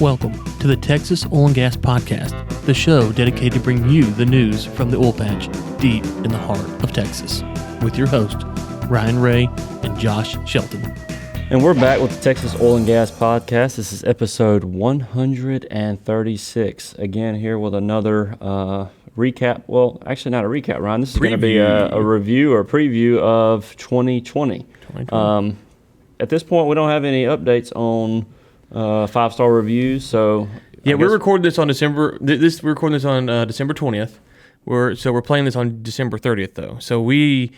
Welcome to the Texas Oil and Gas Podcast, the show dedicated to bring you the news from the oil patch deep in the heart of Texas, with your host, Ryan Ray and Josh Shelton. And we're back with the Texas Oil and Gas Podcast. This is episode 136. Again, here with another recap. Well, actually not a recap, Ryan. This is going to be a review or preview of 2020. At this point, we don't have any updates on five-star reviews. So yeah, we're recording this on December 20th. We're playing this on December 30th though. So we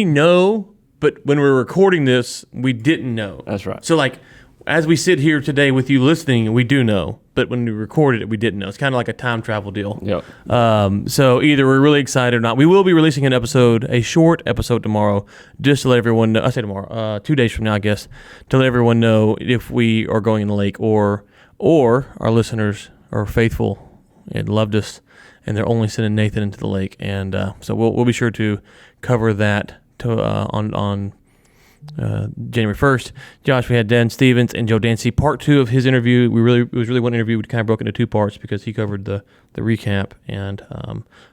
know. But when we're recording this, we didn't know. That's right. So, as we sit here today with you listening, we do know. But when we recorded it, we didn't know. It's kind of like a time travel deal. Yep. So either we're really excited or not. We will be releasing a short episode tomorrow, just to let everyone know. I say tomorrow, 2 days from now, I guess, to let everyone know if we are going in the lake or our listeners are faithful and loved us, and they're only sending Nathan into the lake. And so we'll be sure to cover that. On January 1st, Josh, we had Steffens and Dancy. Part 2 of his interview. It was really one interview. We kind of broke into 2 parts because he covered the recap and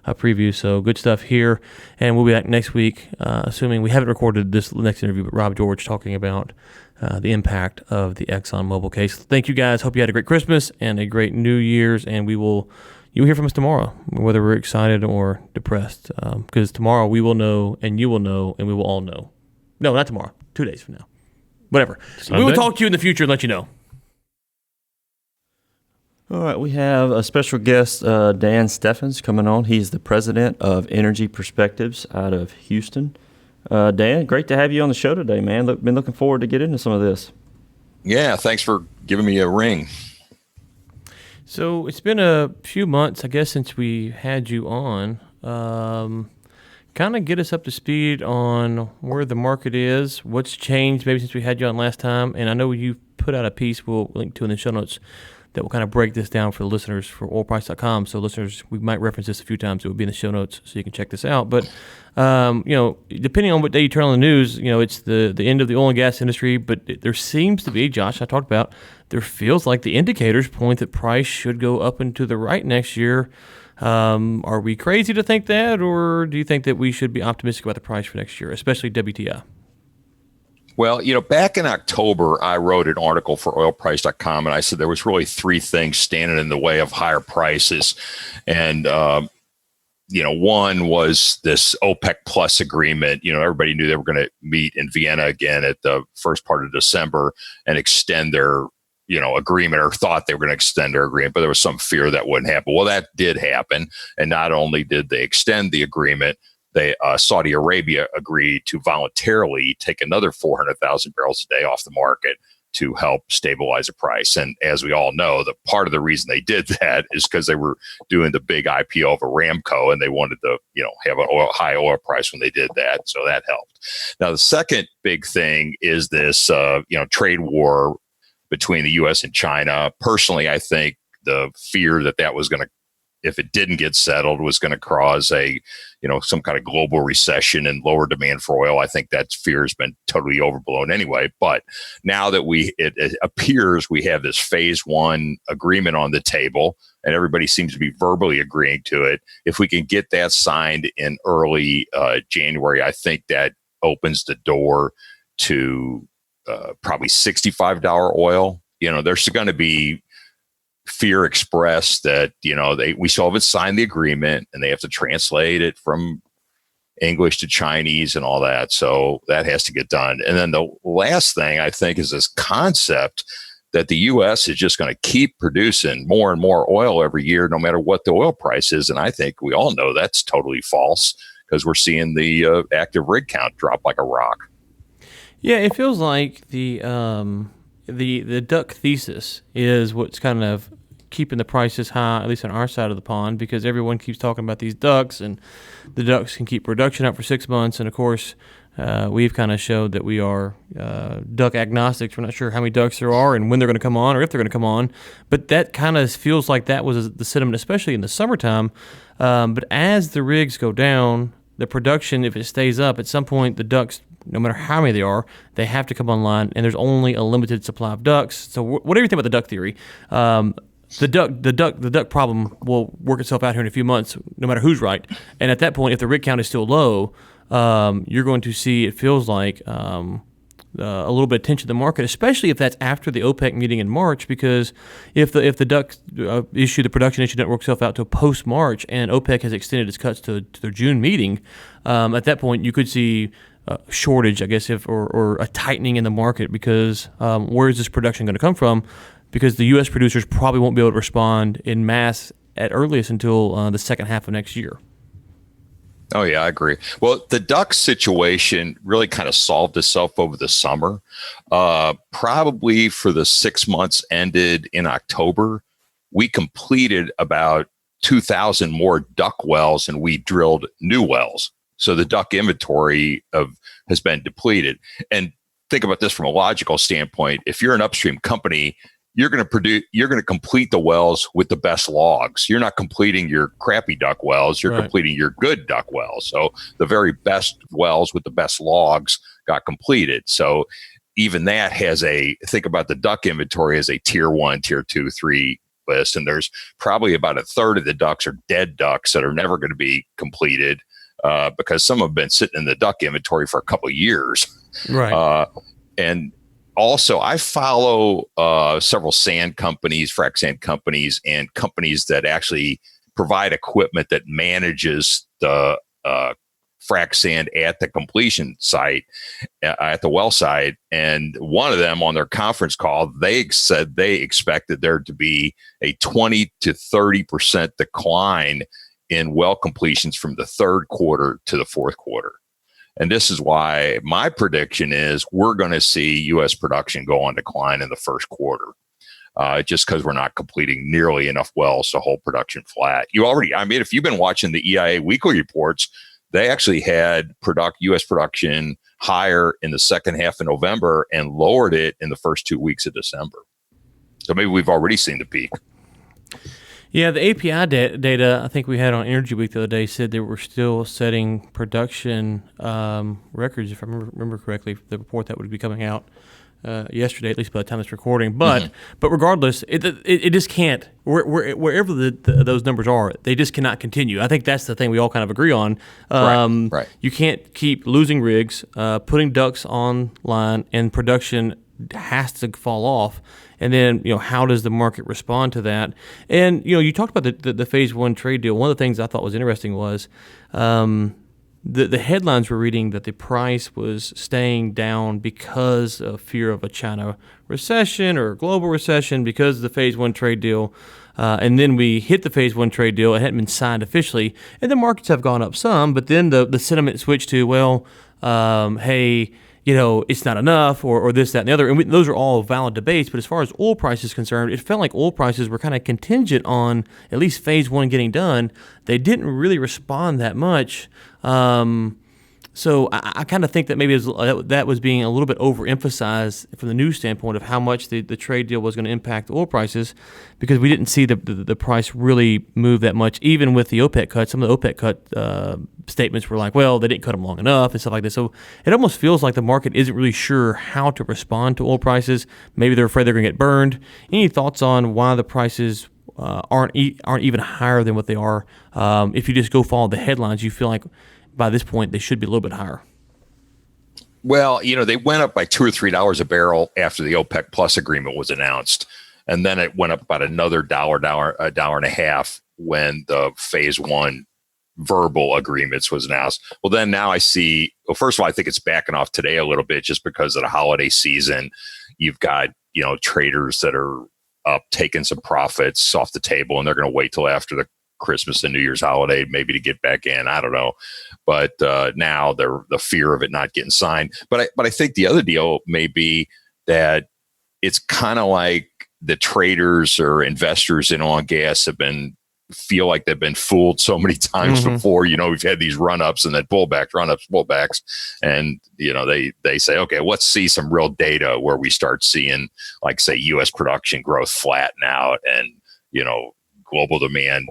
a preview. So good stuff here. And we'll be back next week, assuming we haven't recorded this next interview, but Rob George talking about the impact of the ExxonMobil case. Thank you guys. Hope you had a great Christmas and a great New Year's, and you'll hear from us tomorrow, whether we're excited or depressed. Because tomorrow we will know, and you will know, and we will all know. No, not tomorrow. 2 days from now. Whatever. Sunday? We will talk to you in the future and let you know. All right, we have a special guest, Dan Steffens, coming on. He's the president of Energy Perspectives out of Houston. Dan, great to have you on the show today, man. Been looking forward to get into some of this. Yeah, thanks for giving me a ring. So it's been a few months, I guess, since we had you on. Kind of get us up to speed on where the market is, what's changed maybe since we had you on last time. And I know you put out a piece we'll link to in the show notes that will kind of break this down for the listeners for oilprice.com. So listeners, we might reference this a few times. It will be in the show notes so you can check this out. But, depending on what day you turn on the news, it's the end of the oil and gas industry. But there seems to be, Josh, I talked about, there feels like the indicators point that price should go up and to the right next year. Are we crazy to think that, or do you think that we should be optimistic about the price for next year, especially WTI? Well, back in October, I wrote an article for oilprice.com, and I said there was really 3 things standing in the way of higher prices. And, one was this OPEC Plus agreement. Everybody knew they were going to meet in Vienna again at the first part of December and extend their agreement, or thought they were going to extend their agreement, but there was some fear that wouldn't happen. Well, that did happen. And not only did they extend the agreement, Saudi Arabia agreed to voluntarily take another 400,000 barrels a day off the market to help stabilize the price. And as we all know, the part of the reason they did that is because they were doing the big IPO of Aramco, and they wanted to, have an high oil price when they did that. So that helped. Now, the second big thing is this, trade war between the U.S. and China. Personally, I think the fear that was going to, if it didn't get settled, was going to cause some kind of global recession and lower demand for oil. I think that fear has been totally overblown anyway. But now that it appears we have this phase 1 agreement on the table, and everybody seems to be verbally agreeing to it. If we can get that signed in early January, I think that opens the door to probably $65 oil. There's going to be fear expressed that, we still haven't signed the agreement, and they have to translate it from English to Chinese and all that. So that has to get done. And then the last thing I think is this concept that the U.S. is just going to keep producing more and more oil every year, no matter what the oil price is. And I think we all know that's totally false, because we're seeing the active rig count drop like a rock. Yeah, it feels like the duck thesis is what's kind of keeping the prices high, at least on our side of the pond, because everyone keeps talking about these ducks, and the ducks can keep production up for 6 months. And of course, we've kind of showed that we are duck agnostics. We're not sure how many ducks there are and when they're going to come on or if they're going to come on. But that kind of feels like that was the sentiment, especially in the summertime. But as the rigs go down, the production, if it stays up, at some point the ducks no matter how many there are, they have to come online, and there's only a limited supply of ducks. So whatever you think about the duck theory, the duck problem will work itself out here in a few months, no matter who's right. And at that point, if the rig count is still low, you're going to see, it feels like, a little bit of tension in the market, especially if that's after the OPEC meeting in March, because if the duck issue, the production issue, doesn't work itself out to post-March, and OPEC has extended its cuts to their June meeting, at that point you could see a shortage, I guess, or a tightening in the market, because where is this production going to come from? Because the U.S. producers probably won't be able to respond in mass at earliest until the second half of next year. Oh, yeah, I agree. Well, the duck situation really kind of solved itself over the summer. Probably for the 6 months ended in October, we completed about 2,000 more duck wells and we drilled new wells. So the duck inventory has been depleted. And think about this from a logical standpoint. If you're an upstream company, you're going to complete the wells with the best logs. You're not completing your crappy duck wells. You're completing your good duck wells. So the very best wells with the best logs got completed. So even that think about the duck inventory as a tier 1, tier 2, 3 list. And there's probably about a third of the ducks are dead ducks that are never going to be completed because some have been sitting in the duck inventory for a couple of years. Right. And also, I follow several sand companies, frac sand companies, and companies that actually provide equipment that manages the frac sand at the completion site, at the well site. And one of them on their conference call, they said they expected there to be a 20 to 30% decline in well completions from the third quarter to the fourth quarter. And this is why my prediction is we're going to see U.S. production go on decline in the first quarter, just because we're not completing nearly enough wells to hold production flat. If you've been watching the EIA weekly reports, they actually had U.S. production higher in the second half of November and lowered it in the first 2 weeks of December. So maybe we've already seen the peak. Yeah, the API data I think we had on Energy Week the other day said they were still setting production records, if I remember correctly, the report that would be coming out yesterday, at least by the time it's recording. But regardless, it just can't, wherever those numbers are, they just cannot continue. I think that's the thing we all kind of agree on. Right. You can't keep losing rigs, putting ducks online, and production has to fall off. And then, how does the market respond to that? And, you talked about the phase one trade deal. One of the things I thought was interesting was the headlines were reading that the price was staying down because of fear of a China recession or a global recession because of the phase one trade deal. And then we hit the phase one trade deal. It hadn't been signed officially. And the markets have gone up some, but then the sentiment switched to, hey, it's not enough or this, that, and the other. And those are all valid debates. But as far as oil price is concerned, it felt like oil prices were kind of contingent on at least phase one getting done. They didn't really respond that much. So I kind of think that maybe that was being a little bit overemphasized from the news standpoint of how much the trade deal was going to impact oil prices, because we didn't see the price really move that much, even with the OPEC cut. Some of the OPEC cut statements were like, well, they didn't cut them long enough and stuff like this. So it almost feels like the market isn't really sure how to respond to oil prices. Maybe they're afraid they're going to get burned. Any thoughts on why the prices aren't even higher than what they are? If you just go follow the headlines, you feel like by this point they should be a little bit higher. Well, they went up by $2 or $3 a barrel after the OPEC Plus agreement was announced. And then it went up about another $1.50 when the phase one verbal agreements was announced. Well, then now I see, first of all, I think it's backing off today a little bit just because of the holiday season. You've got, traders that are up taking some profits off the table, and they're going to wait till after the Christmas and New Year's holiday, maybe to get back in. I don't know. But now the fear of it not getting signed. But I think the other deal may be that it's kind of like the traders or investors in oil and gas feel like they've been fooled so many times before. We've had these run-ups and then pullbacks. And, they say, okay, let's see some real data where we start seeing, like, say, U.S. production growth flatten out and, global demand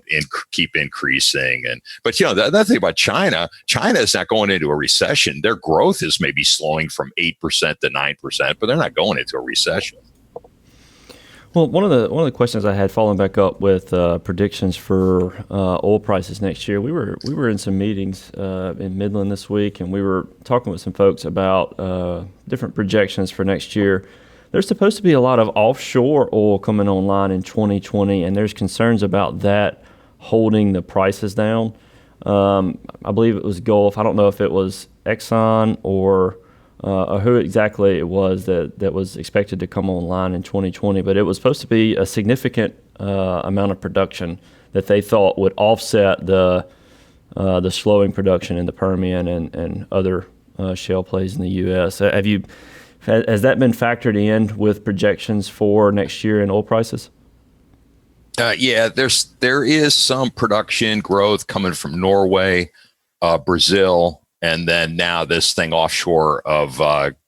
keep increasing. But the other thing about China is not going into a recession. Their growth is maybe slowing from 8% to 9%, but they're not going into a recession. Well, one of the questions I had following back up with predictions for oil prices next year, we were in some meetings in Midland this week, and we were talking with some folks about different projections for next year. There's supposed to be a lot of offshore oil coming online in 2020, and there's concerns about that holding the prices down. I believe it was Gulf. I don't know if it was Exxon or who exactly it was that was expected to come online in 2020, but it was supposed to be a significant amount of production that they thought would offset the slowing production in the Permian and other shale plays in the U.S. Has that been factored in with projections for next year in oil prices? Yeah, there is some production growth coming from Norway, Brazil, and then now this thing offshore of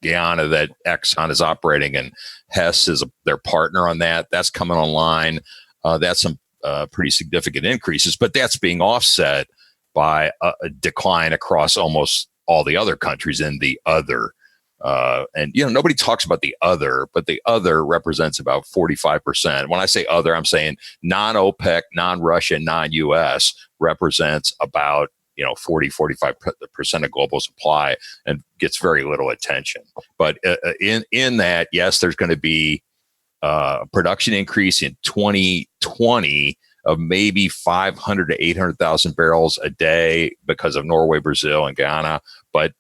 Guyana that Exxon is operating, and Hess is their partner on that. That's coming online. That's some pretty significant increases, but that's being offset by a decline across almost all the other countries in the other. And nobody talks about the other, but the other represents about 45%. When I say other, I'm saying non-OPEC, non-Russia, non-US represents about 40-45% of global supply and gets very little attention. But in that, yes, there's going to be a production increase in 2020 of maybe 500 to 800,000 barrels a day because of Norway, Brazil, and Guyana. But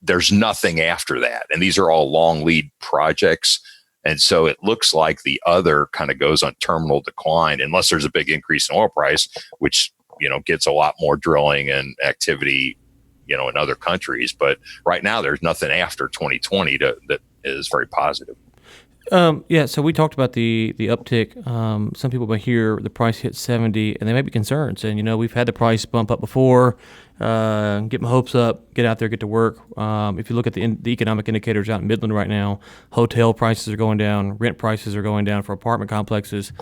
there's nothing after that. And these are all long lead projects. And so it looks like the other kind of goes on terminal decline unless there's a big increase in oil price, which, gets a lot more drilling and activity, in other countries. But right now there's nothing after 2020 that is very positive. Yeah, so we talked about the uptick. Some people might hear the price hit 70 and they may be concerned, saying, we've had the price bump up before, get my hopes up, get out there, get to work. If you look at the economic indicators out in Midland right now, hotel prices are going down, rent prices are going down for apartment complexes.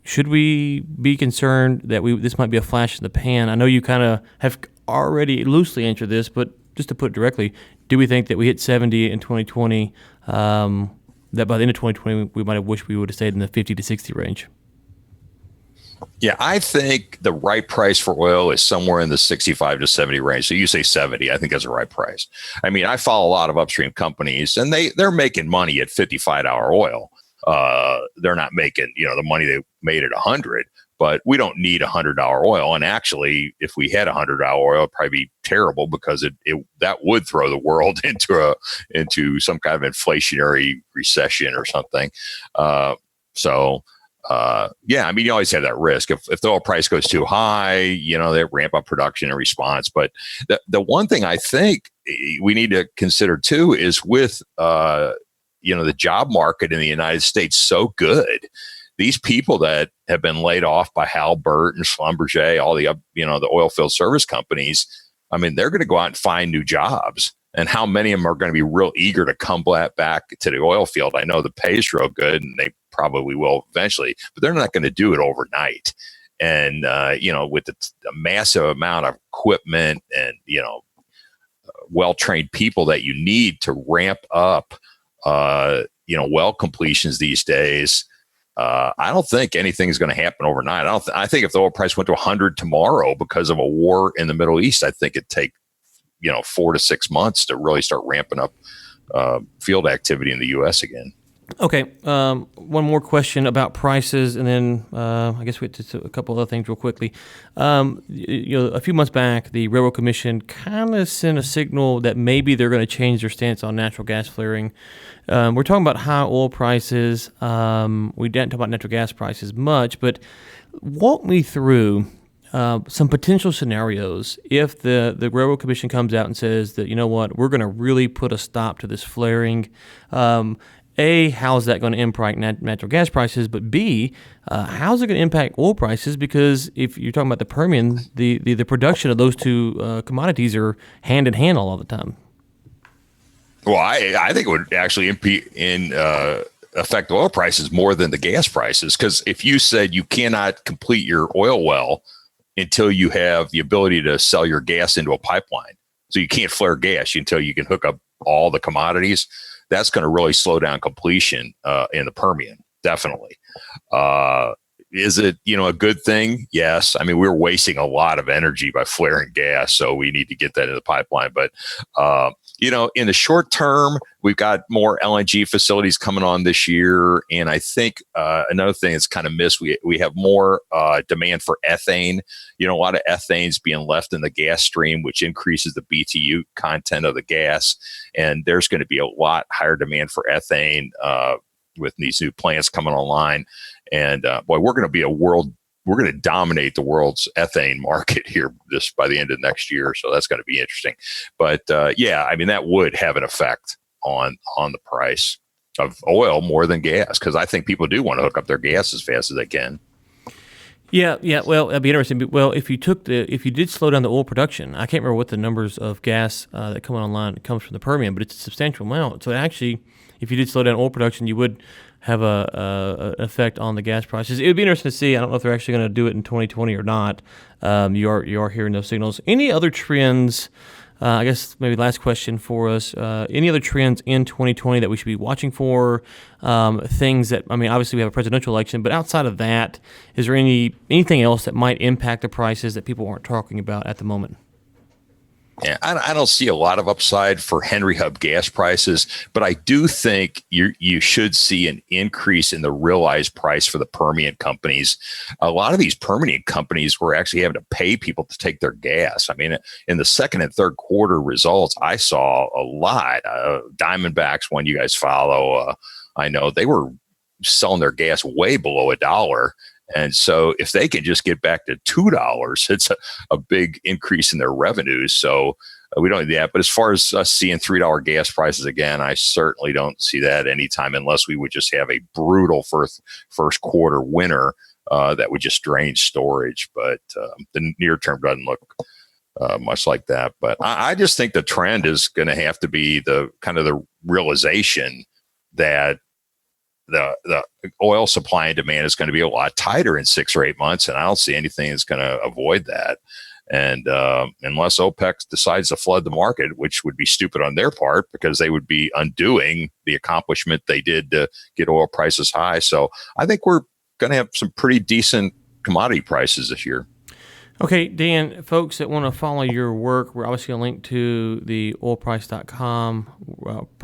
Should we be concerned that this might be a flash in the pan? I know you kind of have already loosely answered this, but just to put it directly, do we think that we hit 70 in 2020, that by the end of 2020, we might have wished we would have stayed in the 50 to 60 range? Yeah, I think the right price for oil is somewhere in the 65 to 70 range. So you say 70, I think that's the right price. I mean, I follow a lot of upstream companies, and they're making money at $55 oil. They're not making, the money they made at 100, but we don't need $100 oil. And actually, if we had $100 oil, it'd probably be terrible because that would throw the world into some kind of inflationary recession or something. Yeah, I mean, you always have that risk. If the oil price goes too high, they ramp up production in response. But the one thing I think we need to consider too is with the job market in the United States so good. These people that have been laid off by Halliburton, Schlumberger, all the the oil field service companies, I mean, they're going to go out and find new jobs. And how many of them are going to be real eager to come back to the oil field? I know the pay is real good, and they probably will eventually, but they're not going to do it overnight. And with the massive amount of equipment and well-trained people that you need to ramp up well completions these days, I don't think anything's going to happen overnight. I think if the oil price went to 100 tomorrow because of a war in the Middle East, I think it'd take 4 to 6 months to really start ramping up field activity in the U.S. again. Okay, one more question about prices, and then I guess we get to a couple other things real quickly. A few months back, the Railroad Commission kind of sent a signal that maybe they're going to change their stance on natural gas flaring. We're talking about high oil prices. We didn't talk about natural gas prices much, but walk me through some potential scenarios if the Railroad Commission comes out and says that, we're going to really put a stop to this flaring. How is that going to impact natural gas prices? But B, how is it going to impact oil prices? Because if you're talking about the Permian, the production of those two commodities are hand in hand all the time. Well, I think it would actually affect oil prices more than the gas prices. Because if you said you cannot complete your oil well until you have the ability to sell your gas into a pipeline, so you can't flare gas until you can hook up all the commodities, that's going to really slow down completion in the Permian. Definitely. Is it, a good thing? Yes. I mean, we're wasting a lot of energy by flaring gas, so we need to get that in the pipeline. But, in the short term, we've got more LNG facilities coming on this year. And I think another thing that's kind of missed, we have more demand for ethane. A lot of ethane's being left in the gas stream, which increases the BTU content of the gas. And there's going to be a lot higher demand for ethane with these new plants coming online. And boy, we're going to dominate the world's ethane market here just by the end of next year. So that's going to be interesting. But that would have an effect on the price of oil more than gas, because I think people do want to hook up their gas as fast as they can. Yeah. Well, that'd be interesting. Well, if you did slow down the oil production, I can't remember what the numbers of gas that come online comes from the Permian, but it's a substantial amount. So actually, if you did slow down oil production, you would have an effect on the gas prices. It would be interesting to see. I don't know if they're actually going to do it in 2020 or not. You are hearing those signals. Any other trends? I guess maybe last question for us. Any other trends in 2020 that we should be watching for? Things that, obviously we have a presidential election, but outside of that, is there anything else that might impact the prices that people aren't talking about at the moment? Yeah, I don't see a lot of upside for Henry Hub gas prices, but I do think you should see an increase in the realized price for the Permian companies. A lot of these Permian companies were actually having to pay people to take their gas. In the second and third quarter results, I saw a lot. Diamondbacks, one you guys follow, I know they were selling their gas way below $1. And so if they can just get back to $2, it's a big increase in their revenues. So we don't need that. But as far as us seeing $3 gas prices again, I certainly don't see that anytime, unless we would just have a brutal first quarter winter that would just drain storage. But the near term doesn't look much like that. But I just think the trend is going to have to be the kind of the realization that the oil supply and demand is going to be a lot tighter in 6 or 8 months. And I don't see anything that's going to avoid that. And unless OPEC decides to flood the market, which would be stupid on their part, because they would be undoing the accomplishment they did to get oil prices high. So I think we're going to have some pretty decent commodity prices this year. Okay, Dan, folks that want to follow your work, we're obviously going to link to the oilprice.com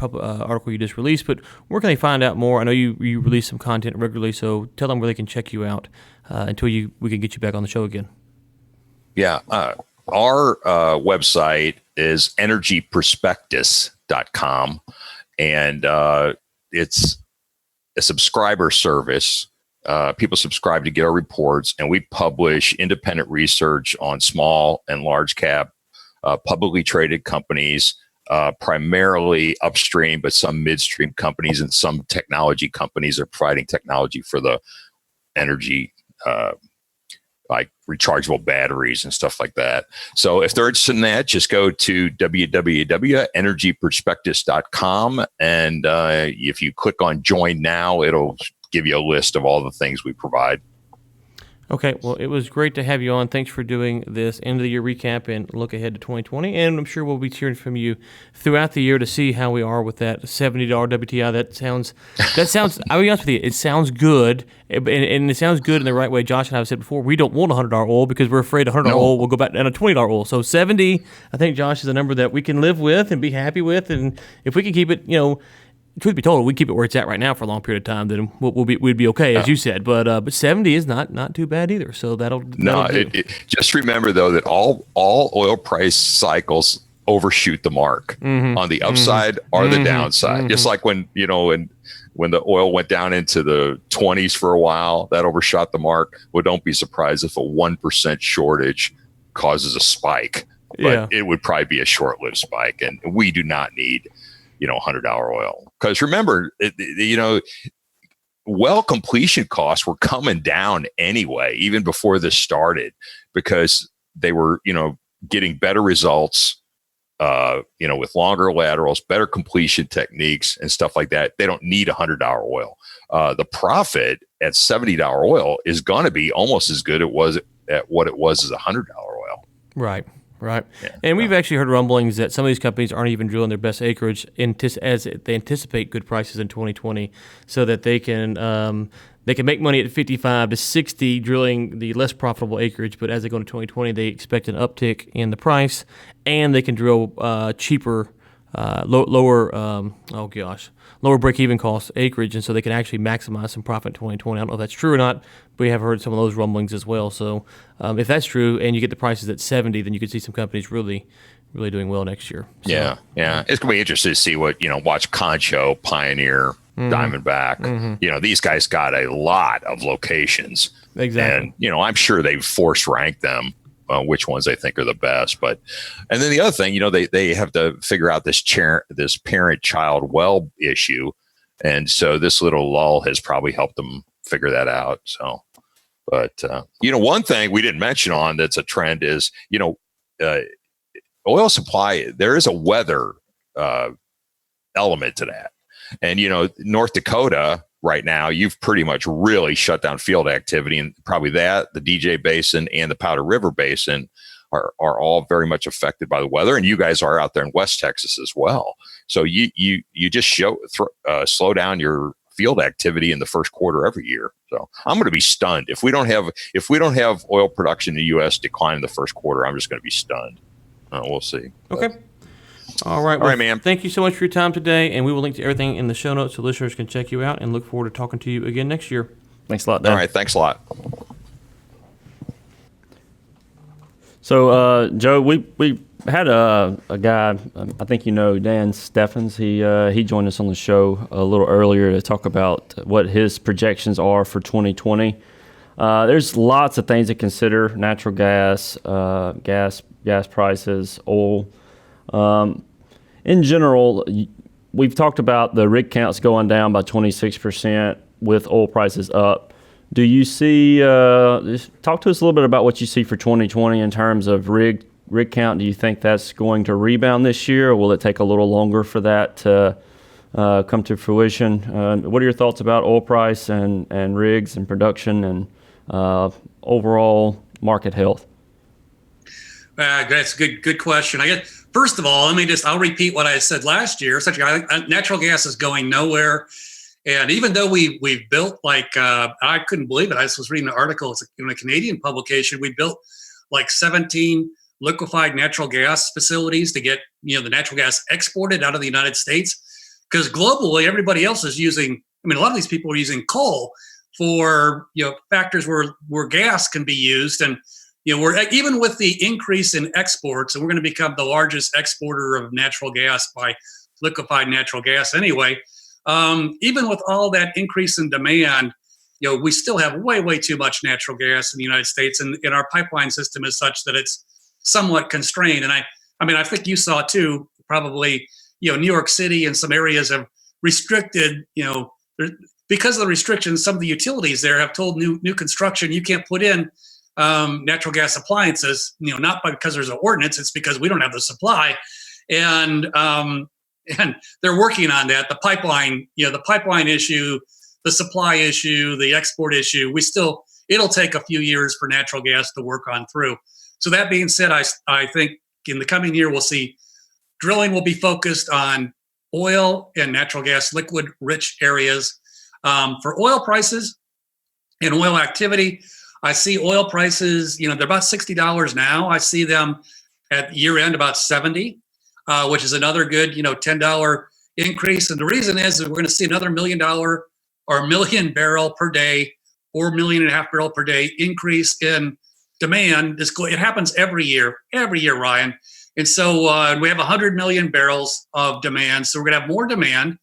article you just released, but where can they find out more? I know you release some content regularly, so tell them where they can check you out until we can get you back on the show again. Yeah, our website is energyprospectus.com, and it's a subscriber service. People subscribe to get our reports, and we publish independent research on small and large cap publicly traded companies, primarily upstream, but some midstream companies and some technology companies are providing technology for the energy, like rechargeable batteries and stuff like that. So if they're interested in that, just go to www.energyprospectus.com. And if you click on join now, it'll give you a list of all the things we provide. Okay, well, it was great to have you on. Thanks for doing this end of the year recap and look ahead to 2020. And I'm sure we'll be hearing from you throughout the year to see how we are with that $70 WTI. That sounds. I'll be honest with you, it sounds good, and it sounds good in the right way. Josh and I have said before, we don't want $100 oil because we're afraid $100 oil will go back down to $20 oil. So 70, I think, Josh, is a number that we can live with and be happy with. And if we can keep it, truth be told, we keep it where it's at right now for a long period of time, then we'd be okay, as you said. But 70 is not too bad either. So that'll do. Just remember though that all oil price cycles overshoot the mark on the upside or the downside. Just like when the oil went down into the 20s for a while, that overshot the mark. Well, don't be surprised if a 1% shortage causes a spike. But it would probably be a short-lived spike, and we do not need $100 oil. Because remember, well completion costs were coming down anyway, even before this started, because they were, getting better results with longer laterals, better completion techniques and stuff like that. They don't need $100 oil. The profit at $70 oil is going to be almost as good at what it was as $100 oil. Right. Right. Yeah. And we've actually heard rumblings that some of these companies aren't even drilling their best acreage as they anticipate good prices in 2020 so that they can make money at 55 to 60 drilling the less profitable acreage. But as they go into 2020, they expect an uptick in the price, and they can drill cheaper, lower break-even cost acreage, and so they can actually maximize some profit in 2020. I don't know if that's true or not, but we have heard some of those rumblings as well. So if that's true, and you get the prices at 70, then you could see some companies really doing well next year. So, yeah. It's going to be interesting to see what, watch Concho, Pioneer, Diamondback. These guys got a lot of locations. Exactly. And, I'm sure they've force ranked them. Which ones they think are the best, and then the other thing, they have to figure out this parent-child well issue, and so this little lull has probably helped them figure that out. So, but one thing we didn't mention on that's a trend is oil supply. There is a weather element to that, and North Dakota. Right now, you've pretty much really shut down field activity, and probably the DJ Basin and the Powder River Basin are all very much affected by the weather. And you guys are out there in West Texas as well. So you just slow down your field activity in the first quarter every year. So I'm going to be stunned if we don't have oil production in the U.S. decline in the first quarter. I'm just going to be stunned. We'll see. Okay. All right, man. Thank you so much for your time today, and we will link to everything in the show notes so listeners can check you out, and look forward to talking to you again next year. Thanks a lot, Dan. All right, thanks a lot. So, Joe, we had a guy, I think Dan Steffens. He joined us on the show a little earlier to talk about what his projections are for 2020. There's lots of things to consider: natural gas, gas prices, oil. In general, we've talked about the rig counts going down by 26% with oil prices up. Do you see, talk to us a little bit about what you see for 2020 in terms of rig count. Do you think that's going to rebound this year, or will it take a little longer for that to come to fruition? What are your thoughts about oil price and rigs and production and overall market health? That's a good question. I guess, first of all, I'll repeat what I said last year. Natural gas is going nowhere. And even though we've built I couldn't believe it. I was reading an article, it's in a Canadian publication. We built 17 liquefied natural gas facilities to get, the natural gas exported out of the United States. Because globally, everybody else is using, a lot of these people are using coal for, factors where gas can be used. And we're even with the increase in exports, and we're going to become the largest exporter of natural gas by liquefied natural gas anyway. Even with all that increase in demand, we still have way too much natural gas in the United States, and our pipeline system is such that it's somewhat constrained. And I think you saw too, probably, New York City and some areas have restricted, because of the restrictions, some of the utilities there have told new construction you can't put in natural gas appliances, not because there's an ordinance, it's because we don't have the supply. And they're working on that. The pipeline issue, the supply issue, the export issue, it'll take a few years for natural gas to work on through. So that being said, I think in the coming year, we'll see drilling will be focused on oil and natural gas liquid rich areas. For oil prices and oil activity, I see oil prices, they're about $60 now. I see them at year end about 70, which is another good, $10 increase. And the reason is that we're going to see another $1 million or million barrel per day or 1.5 million barrel per day increase in demand. It happens every year, Ryan. And so we have 100 million barrels of demand. So we're going to have more demand.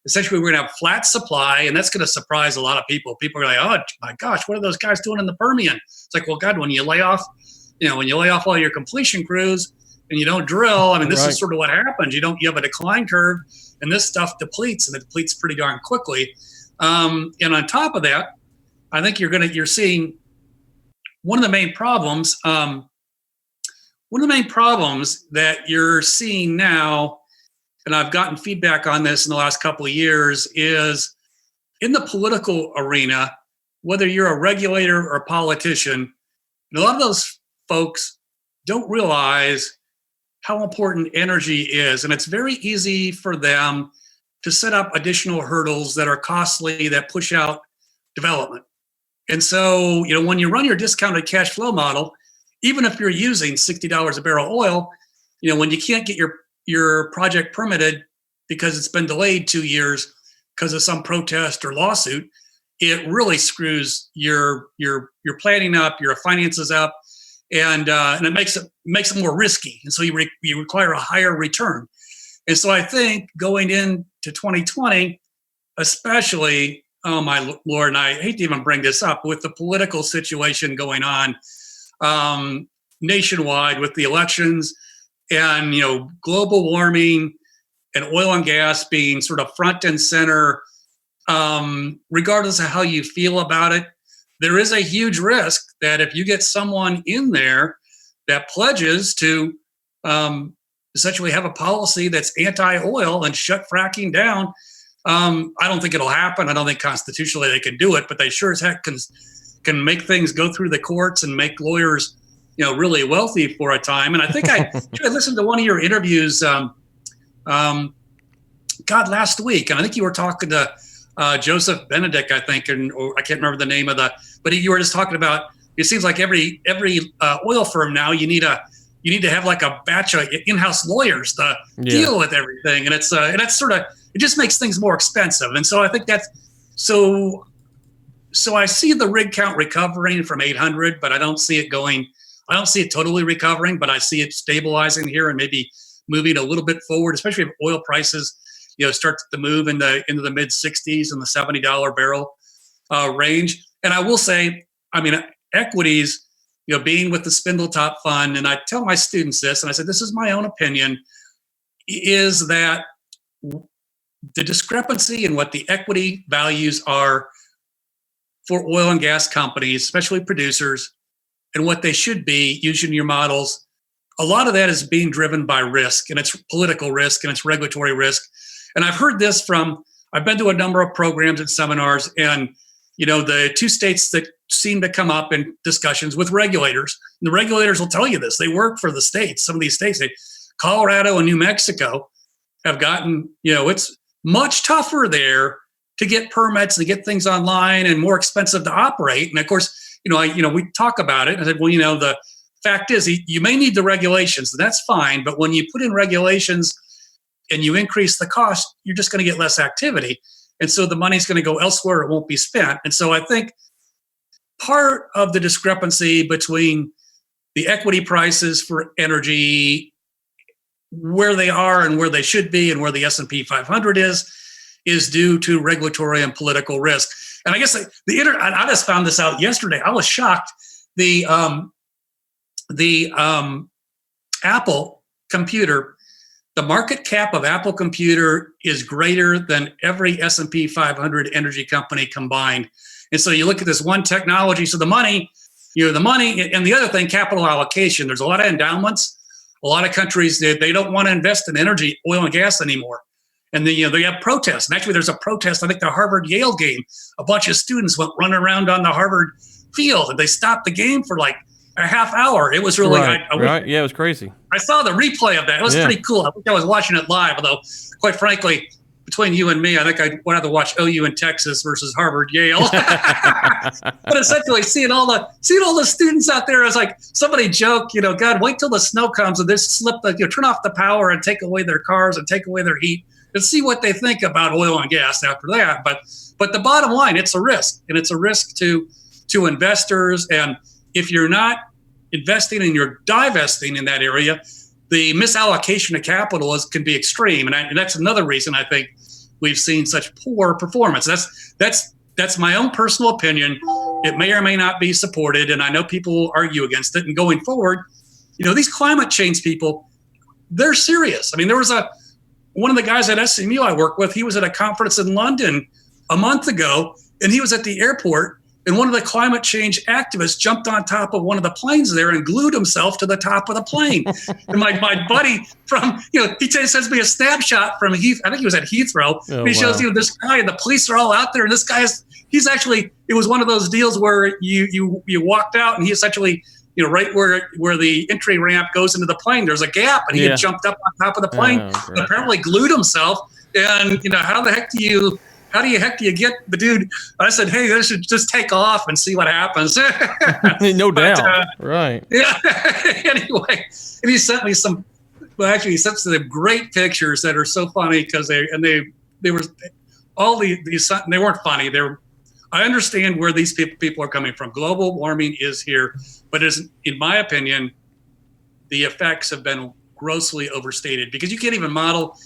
Essentially, we're going to have flat supply, and that's going to surprise a lot of people. People are like, "Oh my gosh, what are those guys doing in the Permian?" It's like, well, God, when you lay off all your completion crews and you don't drill, this is sort of what happens. You have a decline curve, and this stuff depletes, and it depletes pretty darn quickly. And on top of that, I think you're seeing one of the main problems one of the main problems that you're seeing now, and I've gotten feedback on this in the last couple of years, is in the political arena, whether you're a regulator or a politician, and a lot of those folks don't realize how important energy is. And it's very easy for them to set up additional hurdles that are costly, that push out development. And so, when you run your discounted cash flow model, even if you're using $60 a barrel oil, when you can't get your project permitted because it's been delayed 2 years because of some protest or lawsuit, it really screws your planning up, your finances up, and it makes it more risky. And so you require a higher return. And so I think going into 2020, especially, oh my Lord, and I hate to even bring this up, with the political situation going on nationwide with the elections and, global warming and oil and gas being sort of front and center, regardless of how you feel about it, there is a huge risk that if you get someone in there that pledges to essentially have a policy that's anti-oil and shut fracking down, I don't think it'll happen. I don't think constitutionally they can do it, but they sure as heck can make things go through the courts and make lawyers, really wealthy for a time. And I think I listened to one of your interviews, last week, and I think you were talking to Joseph Benedict, I think, or I can't remember the name but you were just talking about, it seems like every oil firm now, you need to have like a batch of in-house lawyers to deal with everything. And that's sort of, it just makes things more expensive. And so I think so I see the rig count recovering from 800, but I don't see it totally recovering, but I see it stabilizing here and maybe moving a little bit forward, especially if oil prices, start to move into the mid 60s and the $70 barrel range. And I will say, equities, being with the Spindletop Fund, and I tell my students this, and I said, this is my own opinion, is that the discrepancy in what the equity values are for oil and gas companies, especially producers, and what they should be using your models, a lot of that is being driven by risk, and it's political risk and it's regulatory risk. And I've heard this I've been to a number of programs and seminars, and the two states that seem to come up in discussions with regulators, and the regulators will tell you this, they work for the states. Some of these states, Colorado and New Mexico, have gotten, it's much tougher there to get permits, to get things online, and more expensive to operate. And of course, we talk about it. I said, well, the fact is, you may need the regulations, and that's fine. But when you put in regulations and you increase the cost, you're just going to get less activity. And so the money's going to go elsewhere. It won't be spent. And so I think part of the discrepancy between the equity prices for energy, where they are and where they should be, and where the S&P 500 is due to regulatory and political risk. And I guess I just found this out yesterday. I was shocked. The Apple computer, the market cap of Apple computer is greater than every S&P 500 energy company combined. And so you look at this one technology. So the money, and the other thing, capital allocation. There's a lot of endowments. A lot of countries, they don't want to invest in energy, oil and gas anymore. And they have protests. And actually, there's a protest. I think the Harvard-Yale game. A bunch of students went running around on the Harvard field, and they stopped the game for like a half hour. It was really right. Yeah, it was crazy. I saw the replay of that. It was pretty cool. I think I was watching it live, although, quite frankly, between you and me, I think I'd rather watch OU in Texas versus Harvard-Yale. But essentially, seeing all the students out there, it's like somebody joked, God, wait till the snow comes and they turn off the power and take away their cars and take away their heat, and see what they think about oil and gas after that. But the bottom line, it's a risk, and it's a risk to investors. And if you're not investing and you're divesting in that area, the misallocation of capital can be extreme. And that's another reason I think we've seen such poor performance. That's my own personal opinion. It may or may not be supported, and I know people will argue against it. And going forward, these climate change people, they're serious. There was one of the guys at SMU I work with, he was at a conference in London a month ago, and he was at the airport, And one of the climate change activists jumped on top of one of the planes there and glued himself to the top of the plane. And my buddy from, he sends me a snapshot from I think he was at Heathrow. Oh, and he shows, this guy, and the police are all out there. And this guy it was one of those deals where you walked out and he essentially, right where the entry ramp goes into the plane, there's a gap, and he had jumped up on top of the plane and apparently glued himself. And, how the heck do you get the dude? I said, hey, this should just take off and see what happens. No doubt. Right. Yeah. Anyway, and he sent me some great pictures that are so funny because they were all these, they weren't funny. I understand where these people are coming from. Global warming is here, but in my opinion, the effects have been grossly overstated because you can't even model.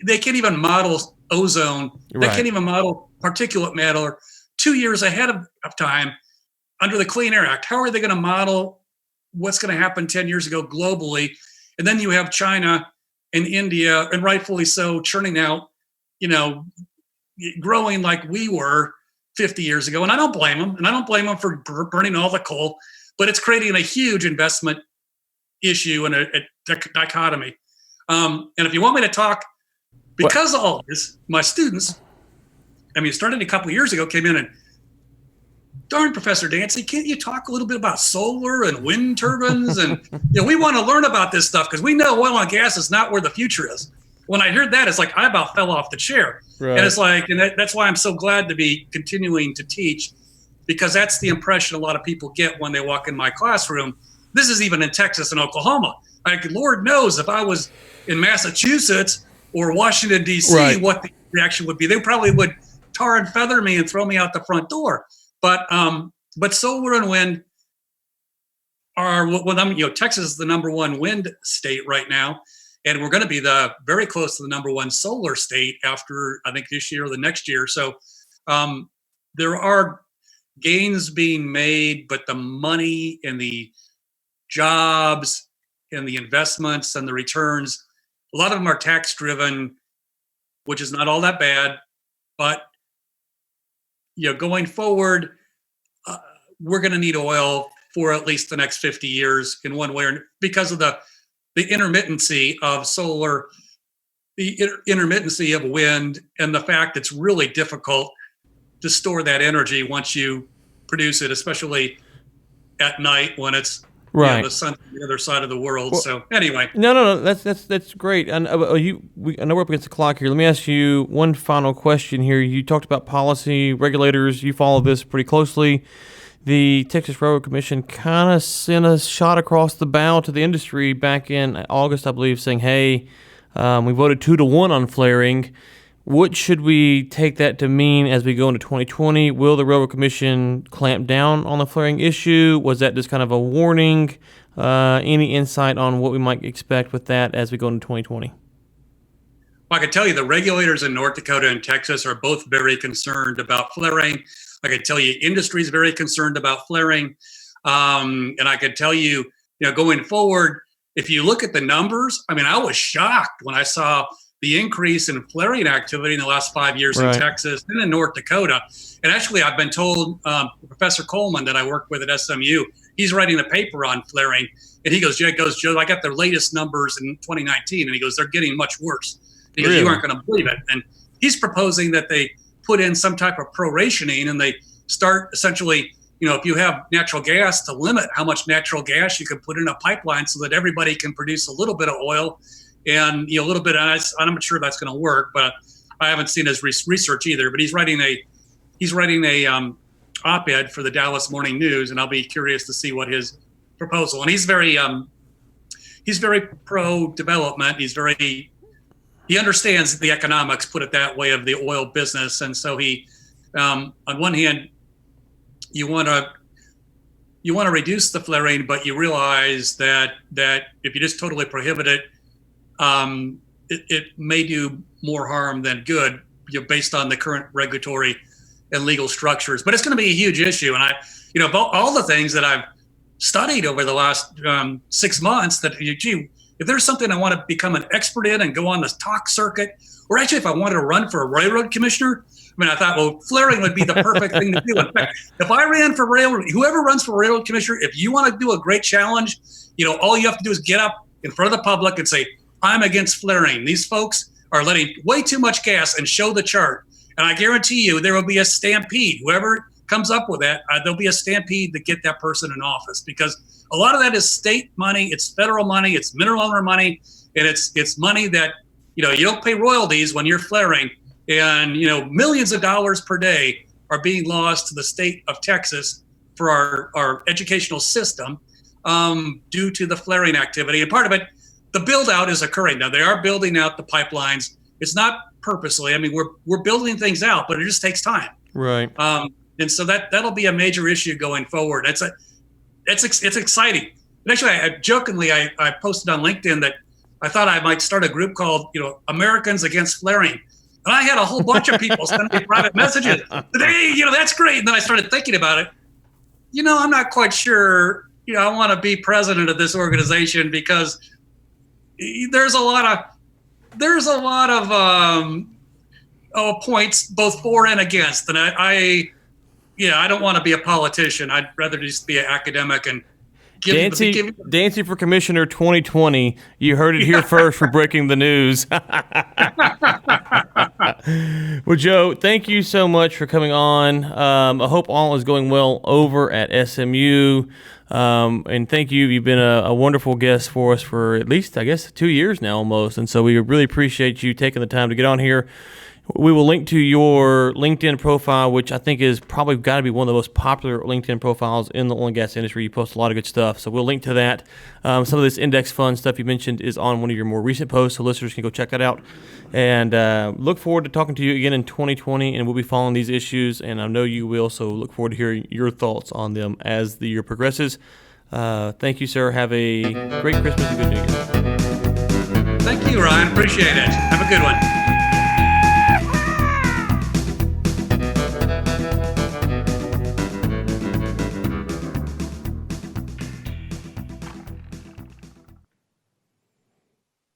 They can't even model ozone. They can't even model particulate matter 2 years ahead of time under the Clean Air Act. How are they going to model what's going to happen 10 years ago globally? And then you have China and India, and rightfully so, churning out, growing like we were 50 years ago. And I don't blame them. And I don't blame them for burning all the coal, but it's creating a huge investment issue and a dichotomy. And if you want me to talk, because of all this, my students, starting a couple of years ago, came in and, darn, Professor Dancy, can't you talk a little bit about solar and wind turbines? And we want to learn about this stuff because we know oil and gas is not where the future is. When I heard that, it's like I about fell off the chair. Right. And it's like, and that's why I'm so glad to be continuing to teach, because that's the impression a lot of people get when they walk in my classroom. This is even in Texas and Oklahoma. Like, Lord knows if I was in Massachusetts or Washington, D.C., what the reaction would be. They probably would tar and feather me and throw me out the front door. But solar and wind are, Texas is the number one wind state right now. And we're going to be very close to the number one solar state after, I think, this year or the next year. So there are gains being made, but the money and the jobs and the investments and the returns, a lot of them are tax driven, which is not all that bad. But going forward, we're going to need oil for at least the next 50 years in one way, or because of the intermittency of solar, the intermittency of wind, and the fact it's really difficult to store that energy once you produce it, especially at night when it's the sun's on the other side of the world. Well, so anyway, no, that's great. And I know we're up against the clock here. Let me ask you one final question here. You talked about policy, regulators. You follow this pretty closely. The Texas Railroad Commission kind of sent a shot across the bow to the industry back in August, I believe, saying, hey, we voted 2-1 on flaring. What should we take that to mean as we go into 2020? Will the Railroad Commission clamp down on the flaring issue? Was that just kind of a warning? Any insight on what we might expect with that as we go into 2020? Well, I can tell you the regulators in North Dakota and Texas are both very concerned about flaring. I can tell you industry is very concerned about flaring. And I can tell you, going forward, if you look at the numbers, I was shocked when I saw the increase in flaring activity in the last 5 years in Texas and in North Dakota. And actually, I've been told Professor Coleman that I work with at SMU, he's writing a paper on flaring. And he goes, Joe, I got the latest numbers in 2019. And he goes, they're getting much worse. Because you aren't going to believe it. And he's proposing that they put in some type of prorationing, and they start essentially, if you have natural gas, to limit how much natural gas you can put in a pipeline so that everybody can produce a little bit of oil and a little bit of ice. I'm not sure that's going to work, but I haven't seen his research either. But he's writing a op-ed for the Dallas Morning News, and I'll be curious to see what his proposal. And he's very pro development. He understands the economics, put it that way, of the oil business. And so he, on one hand, you want to reduce the flaring, but you realize that if you just totally prohibit it, it may do more harm than good, based on the current regulatory and legal structures. But it's going to be a huge issue. And all the things that I've studied over the last 6 months, that if there's something I want to become an expert in and go on this talk circuit, or actually if I wanted to run for a railroad commissioner, I mean, I thought, well, flaring would be the perfect thing to do. In fact, if I ran for whoever runs for railroad commissioner, if you want to do a great challenge, all you have to do is get up in front of the public and say, I'm against flaring. These folks are letting way too much gas, and show the chart. And I guarantee you there will be a stampede. Whoever comes up with that, there'll be a stampede to get that person in office, because a lot of that is state money, it's federal money, it's mineral owner money, and it's money that, you don't pay royalties when you're flaring. And, millions of dollars per day are being lost to the state of Texas for our educational system due to the flaring activity. And part of it, the build out is occurring. Now, they are building out the pipelines. It's not purposely. I mean, we're building things out, but it just takes time. Right. And so that'll be a major issue going forward. It's exciting. And actually, I jokingly posted on LinkedIn that I thought I might start a group called, Americans Against Flaring. And I had a whole bunch of people send me private messages. Hey, that's great. And then I started thinking about it. I'm not quite sure, I want to be president of this organization, because there's a lot of points both for and against. And I don't want to be a politician. I'd rather just be an academic and Dancy for Commissioner 2020. You heard it here first for breaking the news. Well, Joe, thank you so much for coming on. I hope all is going well over at SMU. And thank you. You've been a wonderful guest for us for at least, I guess, 2 years now almost. And so we really appreciate you taking the time to get on here. We will link to your LinkedIn profile, which I think is probably got to be one of the most popular LinkedIn profiles in the oil and gas industry. You post a lot of good stuff, so we'll link to that. Some of this index fund stuff you mentioned is on one of your more recent posts, so listeners can go check that out. And look forward to talking to you again in 2020, and we'll be following these issues, and I know you will, so look forward to hearing your thoughts on them as the year progresses. Thank you, sir. Have a great Christmas and good New Year. Thank you, Ryan. Appreciate it. Have a good one.